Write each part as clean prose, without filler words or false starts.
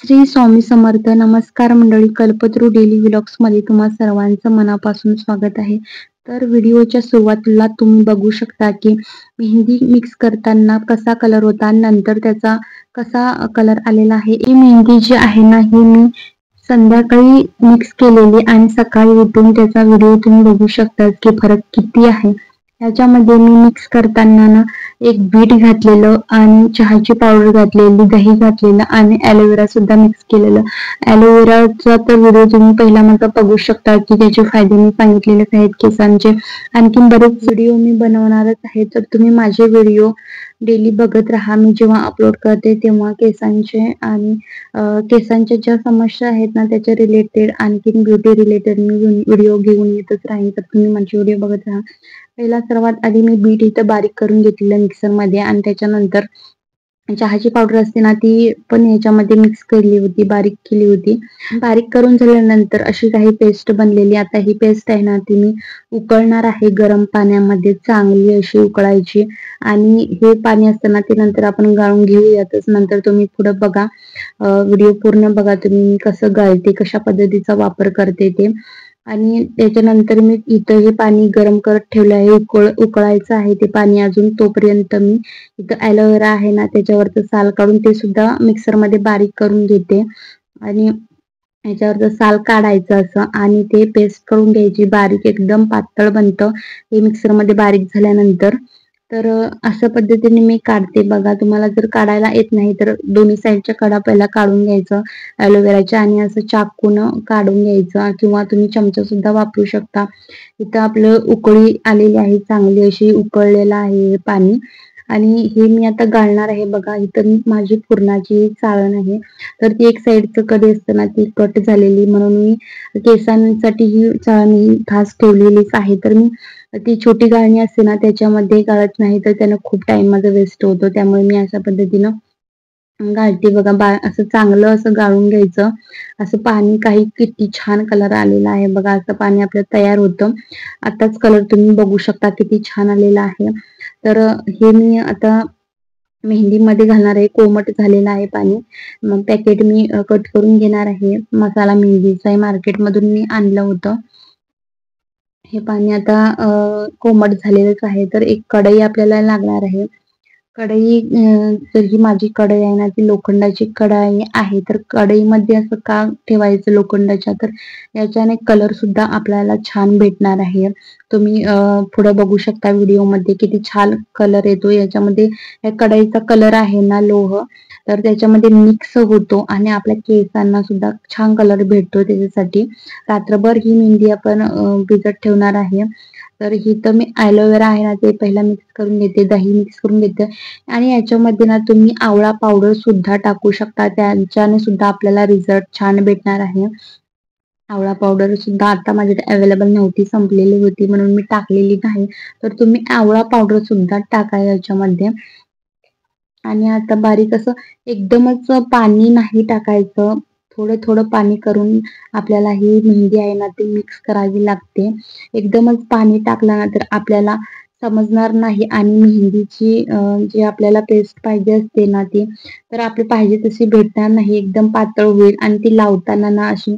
श्री स्वामी समर्थ. नमस्कार मंडळी, Kalpataru daily vlogs मध्ये तुम्हा सर्वांचं मनापासून स्वागत आहे. तर व्हिडिओच्या सुरुवातीला तुम्ही बघू शकता की मेहंदी मिक्स करताना कसा कलर होता आणि नंतर त्याचा कसा कलर आलेला आहे. ही मेहंदी जी आहे ना, ही मी संध्याकाळी मिक्स केलेली आणि सकाळी उठून त्याचा व्हिडिओ तुम्ही बघू शकता की फरक किती आहे. ह्याच्यामध्ये मी मिक्स करताना ना एक बीट घातलेलं आणि चहाची पावडर घातलेली, दही घातलेलं आणि ॲलोवेरा सुद्धा मिक्स केलेलं. ॲलोवेराचा तर व्हिडिओ तुम्ही पहिला माझा बघू शकता की त्याचे फायदे मी सांगितलेलेच आहेत केसांचे. आणखीन बरेच व्हिडिओ मी बनवणारच आहे, तर तुम्ही माझे व्हिडिओ डेली बघत राहा. मी जेव्हा अपलोड करते तेव्हा केसांचे आणि केसांच्या ज्या समस्या आहेत ना त्याच्या रिलेटेड आणखीन ब्युटी रिलेटेड मी व्हिडिओ घेऊन येतच राहीन, तर तुम्ही माझे व्हिडिओ बघत राहा. पहिला सर्वात आधी मी बीट इथं बारीक करून घेतलेलं मिक्सरमध्ये आणि त्याच्यानंतर चहाची पावडर असते ना ती पण ह्याच्यामध्ये मिक्स केली होती, बारीक केली होती. बारीक करून झाल्यानंतर अशी काही पेस्ट बनलेली. आता ही पेस्ट आहे ना ती मी उकळणार आहे गरम पाण्यामध्ये, चांगली अशी उकळायची. आणि हे पाणी असताना ते नंतर आपण गाळून घेऊयातच. नंतर तुम्ही पुढे बघा, व्हिडिओ पूर्ण बघा तुम्ही मी कसं गाळते, कशा पद्धतीचा वापर करते ते. आणि त्याच्यानंतर मी इथं हे पाणी गरम करत ठेवलं आहे, उकळायचं आहे ते पाणी अजून. तोपर्यंत मी इथं ॲलोवेरा आहे ना त्याच्यावरचं साल काढून ते सुद्धा मिक्सरमध्ये बारीक करून घेते. आणि ह्याच्यावरचं साल काढायचं असं आणि ते पेस्ट करून घ्यायची बारीक, एकदम पातळ बनतं हे मिक्सरमध्ये बारीक झाल्यानंतर. तर अशा पद्धतीने मी काढते बघा. तुम्हाला जर काढायला येत नाही तर दोन्ही साईडच्या कडा पहिला काढून घ्यायचं ॲलोवेराच्या आणि असं चाकून काढून घ्यायचं किंवा तुम्ही चमचा सुद्धा वापरू शकता. इथं आपलं उकळी आलेली आहे, चांगली अशी उकळलेलं आहे पाणी. आणि हे मी आता गाळणार आहे बघा. इथं माझी पुरणाची चाळण आहे, तर ती एक साईडचं कडी असतं ना ती कट झालेली, म्हणून मी केसांसाठी ही चाळण ही खास ठेवलेलीच आहे. तर मी ती छोटी गाळणी असते ना त्याच्यामध्ये गाळत नाही, तर त्यानं खूप टाइम माझा वेस्ट होतो. त्यामुळे मी अशा पद्धतीनं गाळते बघा. असं चांगलं असं गाळून घ्यायचं. असं पाणी काही किती छान कलर आलेला आहे बघा. असं पाणी आपलं तयार होतं. आताच कलर तुम्ही बघू शकता किती छान आलेला आहे. तर हे मी आता मेहंदीमध्ये घालणार आहे. कोमट झालेलं आहे पाणी. मग पॅकेट मी कट करून घेणार आहे. मसाला मेहंदीचा आहे, मार्केटमधून मी आणलं होतं. हे पाणी आता कोमट झालेलंच आहे. तर एक कढई आपल्याला लागणार आहे. कढई, तर ही माझी कढई आहे ना ती लोखंडाची कढई आहे. तर कढईमध्ये असं का ठेवायचं लोखंडाच्या, तर याच्याने कलर सुद्धा आपल्याला छान भेटणार आहे. तुम्ही पुढे बघू शकता व्हिडिओमध्ये किती छान कलर येतो याच्यामध्ये. या कढईचा कलर आहे ना लोह, तर त्याच्यामध्ये मिक्स होतो आणि आपल्या केसांना सुद्धा छान कलर भेटतो. त्याच्यासाठी रात्रभर ही मेहंदी आपण भिजत ठेवणार आहे. तर ही तर मी ॲलोवेरा आहे ना ते पहिला मिक्स करून घेते, दही मिक्स करून घेते आणि याच्यामध्ये ना तुम्ही आवळा पावडर सुद्धा टाकू शकता. त्याच्याने सुद्धा आपल्याला रिझल्ट छान भेटणार आहे. आवळा पावडर सुद्धा आता माझ्याकडे अवेलेबल नव्हती, संपलेली होती म्हणून मी टाकलेली नाही. तर तुम्ही आवळा पावडर सुद्धा टाका याच्यामध्ये. आणि आता बारीक असं एकदमच पाणी नाही टाकायचं, थोडं थोडं पाणी करून आपल्याला ही मेहंदी आहे ना ती मिक्स करावी लागते. एकदमच पाणी टाकलं ना तर आपल्याला समजणार नाही आणि मेहंदीची जी आपल्याला पेस्ट पाहिजे असते ना ती तर आपली पाहिजे तशी भेटणार नाही, एकदम पातळ होईल आणि ती लावताना ना अशी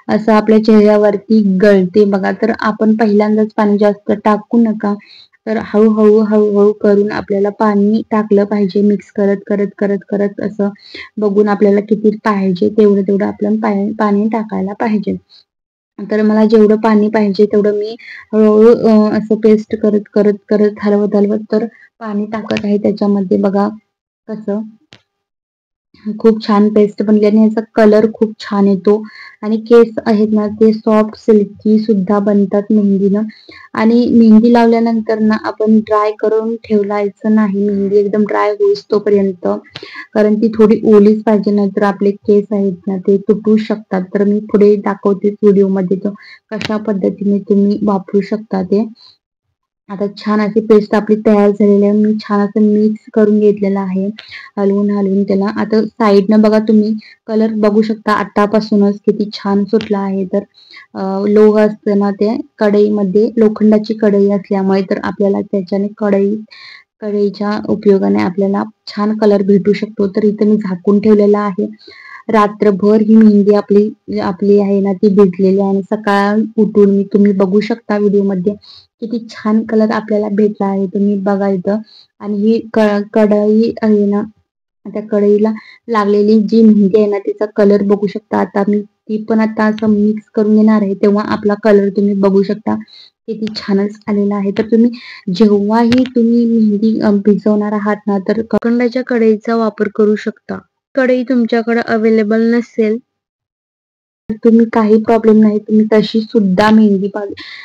असं आपल्या चेहऱ्यावरती गळते बघा. तर आपण पहिल्यांदाच पाणी जास्त टाकू नका. तर हळूहळू हळूहळू करून आपल्याला पाणी टाकलं पाहिजे, मिक्स करत करत करत करत असं बघून आपल्याला किती पाहिजे तेवढं तेवढं आपलं पाणी टाकायला पाहिजे. तर मला जेवढं पाणी पाहिजे तेवढं मी हळूहळू असं पेस्ट करत करत करत हलवत हलवत तर पाणी टाकत आहे त्याच्यामध्ये बघा. कसं खूप छान पेस्ट बनली आणि याचा कलर खूप छान येतो आणि केस आहेत ना ते सॉफ्ट सिल्की सुद्धा बनतात मेहंदीनं. आणि मेहंदी लावल्यानंतर ना आपण ड्राय करून ठेवायचं नाही, मेहंदी एकदम ड्राय होईस तोपर्यंत, कारण ती थोडी ओलीच पाहिजे, नाहीतर आपले केस आहेत ना ते तुटू शकतात. तर मी पुढे दाखवते व्हिडिओमध्ये तो कशा पद्धतीने तुम्ही वापरू शकता ते. आता छान अशी पेस्ट आपली तयार झालेली आहे. मी छान असं मिक्स करून घेतलेलं आहे हलवून हलवून त्याला. आता साईडनं बघा तुम्ही कलर बघू शकता आतापासूनच किती छान सुटला आहे. तर लोह असतं ना ते कढईमध्ये, लोखंडाची कढई असल्यामुळे तर आपल्याला त्याच्याने कढईच्या उपयोगाने आपल्याला छान कलर भेटू शकतो. तर इथे मी झाकून ठेवलेला आहे रात्रभर ही मेहंदी आपली आपली आहे ना ती भिजलेली आहे. आणि सकाळ उठून तुम्ही बघू शकता व्हिडिओमध्ये किती छान कलर आपल्याला भेटला आहे. तुम्ही बघा इथं. आणि ही कढई आहे ना, त्या कढईला लागलेली जी मेहंदी आहे ना तिचा कलर बघू शकता. आता मी ती पण आता असं मिक्स करून घेणार आहे, तेव्हा आपला कलर तुम्ही बघू शकता किती छानच आलेला आहे. तर तुम्ही जेव्हाही तुम्ही मेहंदी भिजवणार आहात ना, तर लोखंडाच्या कढईचा वापर करू शकता. कढई तुमच्याकडे अवेलेबल नसेल तर तुम्ही काही प्रॉब्लेम नाही, तुम्ही तशी सुद्धा मेहंदी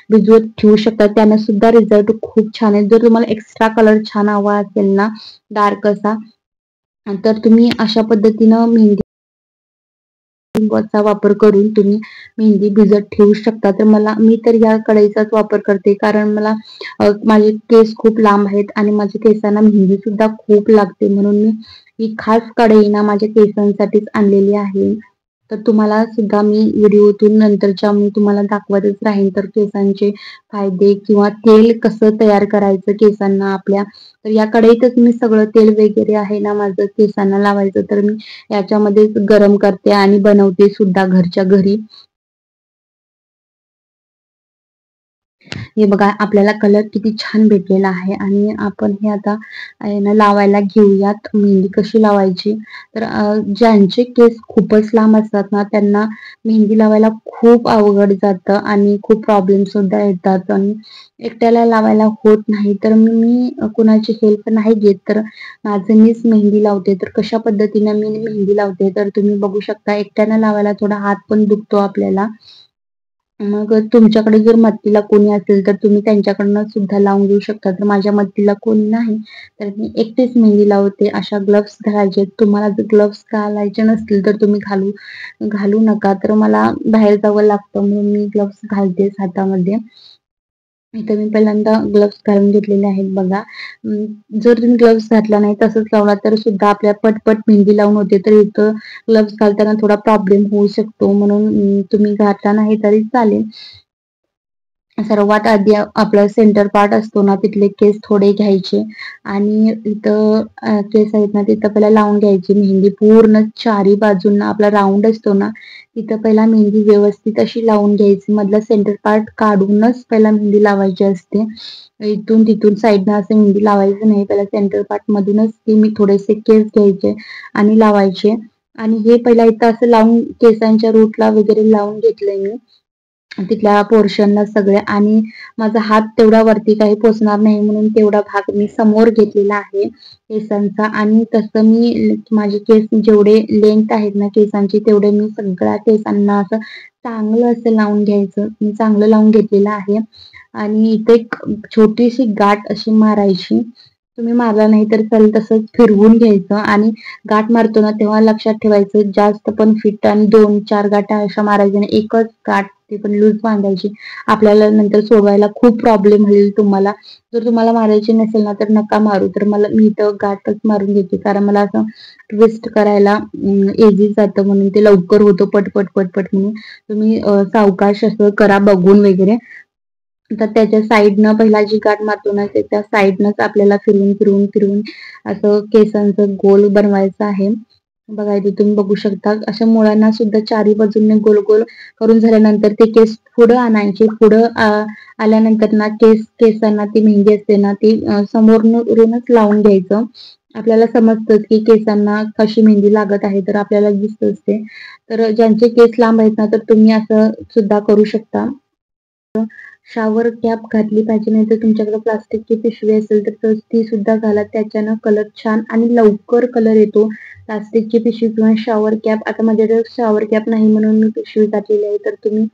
भिजवत ठेवू शकता. त्याने सुद्धा रिझल्ट खूप छान आहे. जर तुम्हाला एक्स्ट्रा कलर छान हवा असेल ना, डार्क असा, तर तुम्ही अशा पद्धतीनं चा वापर करून तुम्ही मेहंदी भिजत ठेवू शकता. तर मी तर या कढईचाच वापर करते, कारण मला माझे केस खूप लांब आहेत आणि माझ्या केसांना मेहंदी सुद्धा खूप लागते, म्हणून मी ही खास कढई ना माझ्या केसांसाठीच आणलेली आहे. तर तुम्हाला सुद्धा मी व्हिडिओतून नंतरच्या मी तुम्हाला दाखवतच राहीन, तर केसांचे फायदे किंवा तेल कसं तयार करायचं केसांना आपल्या. तर या कढईतच मी सगळं तेल वगैरे आहे ना माझं केसांना लावायचं, तर मी याच्यामध्येच गरम करते आणि बनवते सुद्धा घरच्या घरी. हे बघा आपल्याला कलर किती छान भेटलेला आहे. आणि आपण हे आता आहे ना लावायला घेऊयात. मेहंदी कशी लावायची, तर ज्यांचे केस खूपच लांब असतात ना त्यांना मेहंदी लावायला खूप अवघड जातं आणि खूप प्रॉब्लेम सुद्धा येतात आणि एकट्याला लावायला होत नाही. तर मी कुणाची हेल्प नाही घेत, तर माझं मीच मेहंदी लावते. तर कशा पद्धतीने मी मेहंदी लावते तर तुम्ही बघू शकता. एकट्यानं लावायला थोडा हात पण दुखतो आपल्याला. मग तुमच्याकडे जर मदतीला कोणी असेल तर तुम्ही त्यांच्याकडनं सुद्धा लावून घेऊ शकता. तर माझ्या मदतीला कोणी नाही, तर मी एकटीच मेहंदी लावते. अशा ग्लोव्हज घालायचे. तुम्हाला जर ग्लोव्हज घालायचे नसतील तर तुम्ही घालू नका. तर मला बाहेर जावं लागतं म्हणून मी ग्लोव्हज घालतेच हातामध्ये. इथं मी पहिल्यांदा ग्लोव्हज घालून घेतलेले आहेत बघा. जर तुम्ही ग्लोव्हज घातला नाही तसंच लावला तर सुद्धा आपल्या पटपट मेहंदी लावून होते. तर इथं ग्लोव्हज घालताना थोडा प्रॉब्लेम होऊ शकतो, म्हणून तुम्ही घातला नाही तरी चालेल. सर्वात आधी आपला सेंटर पार्ट असतो ना तिथले केस थोडे घ्यायचे आणि इथं केस आहेत ना तिथं पहिला लावून घ्यायची मेहंदी. पूर्ण चारी बाजूंना आपला राऊंड असतो ना तिथं पहिला मेहंदी व्यवस्थित अशी लावून घ्यायची. मधला सेंटर पार्ट काढूनच पहिला मेहंदी लावायची असते. इथून तिथून साईडनं असं मेहंदी लावायचं नाही. पहिला सेंटर पार्ट मधूनच ते मी थोडेसे केस घ्यायचे आणि लावायचे. आणि हे पहिला इथं असं लावून केसांच्या रूटला वगैरे लावून घेतलंय मी तिथल्या पोर्शनला सगळ्या. आणि माझा हात तेवढा वरती काही पोचणार नाही म्हणून तेवढा भाग मी समोर घेतलेला आहे केसांचा. आणि तसं मी माझे केस जेवढे लेंथ आहेत ना केसांची तेवढे मी सगळ्या केसांना असं चांगलं असं लावून घ्यायचं. मी चांगलं लावून घेतलेलं आहे. आणि इथे एक छोटीशी गाठ अशी मारायची. तुम्ही मारला नाही तर चालेल, तसंच फिरवून घ्यायचं. आणि गाठ मारतो ना तेव्हा लक्षात ठेवायचं जास्त पण फिट आणि 2-4 गाठा अशा मारायच्या नाही. एकच गाठ, ते पण लूज बांधायची. आपल्याला नंतर सोडवायला खूप प्रॉब्लेम होईल तुम्हाला. जर तुम्हाला मारायची नसेल ना तर नका मारू. तर मी इथं गाठच मारून घेते, कारण मला असं ट्विस्ट करायला इझी जातं म्हणून, ते लवकर होतं पटपट पटपट म्हणून. तुम्ही सावकाश असं करा बघून वगैरे. तर त्याच्या साईडनं पहिला जी गाठ मारतो ना त्या साईडनंच आपल्याला फिरवून फिरवून फिरवून असं केसांचं गोल बनवायचं आहे. बघा इथे तुम्ही बघू शकता. अशा मुळांना सुद्धा चारी बाजूने गोल गोल करून झाल्यानंतर ते केस पुढं आणायचे. पुढं आल्यानंतर ना केसांना ती मेहंदी असते ना ती समोरूनच लावून घ्यायचं. आपल्याला समजतं की केसांना कशी मेहंदी लागत आहे, तर आपल्याला दिसतच ते. तर ज्यांचे केस लांब आहेत ना तर तुम्ही असं सुद्धा करू शकता. शॉवर कॅप घातली पाहिजे, नाही तर तुमच्याकडे प्लास्टिकची पिशवी असेल तर ती सुद्धा घाला. त्याच्यानं कलर छान आणि लवकर कलर येतो. प्लास्टिकची पिशवी किंवा शॉवर कॅप, आता माझ्याकडे शॉवर कॅप नाही म्हणून मी पिशवी घातलेली आहे, तर तुम्ही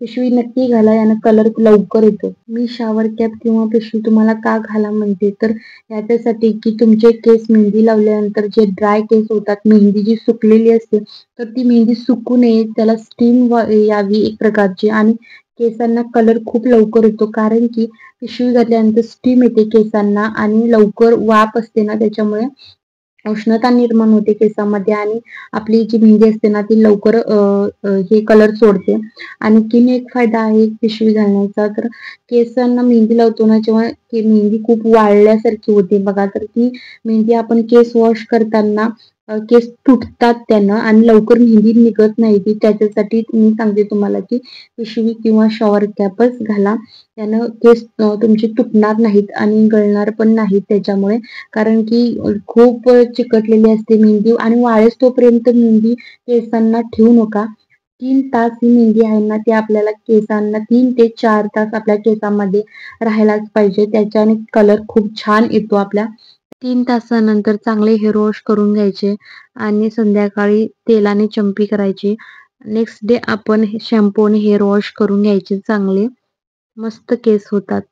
पिशवी नक्की घाला. यानं कलर लवकर येतो. मी शॉवर कॅप किंवा पिशवी तुम्हाला का घाला म्हणते, तर याच्यासाठी की तुमचे केस मेहंदी लावल्यानंतर जे ड्राय केस होतात, मेहंदी जी सुकलेली असते तर ती मेहंदी सुकू नये, त्याला स्टीम यावी एक प्रकारची. आणि केसांना कलर खूप लवकर येतो, कारण की पिशवी घातल्यानंतर स्टीम येते केसांना आणि लवकर वाफ असते ना त्याच्यामुळे उष्णता निर्माण होते केसामध्ये आणि आपली जी मेहंदी असते ना ती लवकर हे कलर सोडते. आणखीन एक फायदा आहे पिशवी घालण्याचा, तर केसांना मेहंदी लावतो ना जेव्हा मेहंदी खूप वाळल्यासारखी होते बघा, तर ती मेहंदी आपण केस वॉश करताना केस तुटतात त्यानं आणि लवकर मेहंदी निघत नाही ती. त्याच्यासाठी मी सांगते तुम्हाला की पिशवी किंवा शॉवर कॅपच घाला. त्यानं केस तुमचे तुटणार नाहीत आणि गळणार पण नाहीत त्याच्यामुळे. कारण की खूप चिकटलेली असते मेहंदी आणि वाळेस्तोपर्यंत मेहंदी केसांना ठेवू नका. 3 तास ही मेहंदी आहे ना ती आपल्याला केसांना 3 ते 4 तास आपल्या केसांमध्ये राहायलाच पाहिजे. त्याच्याने कलर खूप छान येतो आपल्या. 3 तासानंतर चांगले हेअर वॉश करून घ्यायचे आणि संध्याकाळी तेलाने चंपी करायची. नेक्स्ट डे आपण शॅम्पूने हेअर वॉश करून घ्यायचे चांगले. मस्त केस होतात.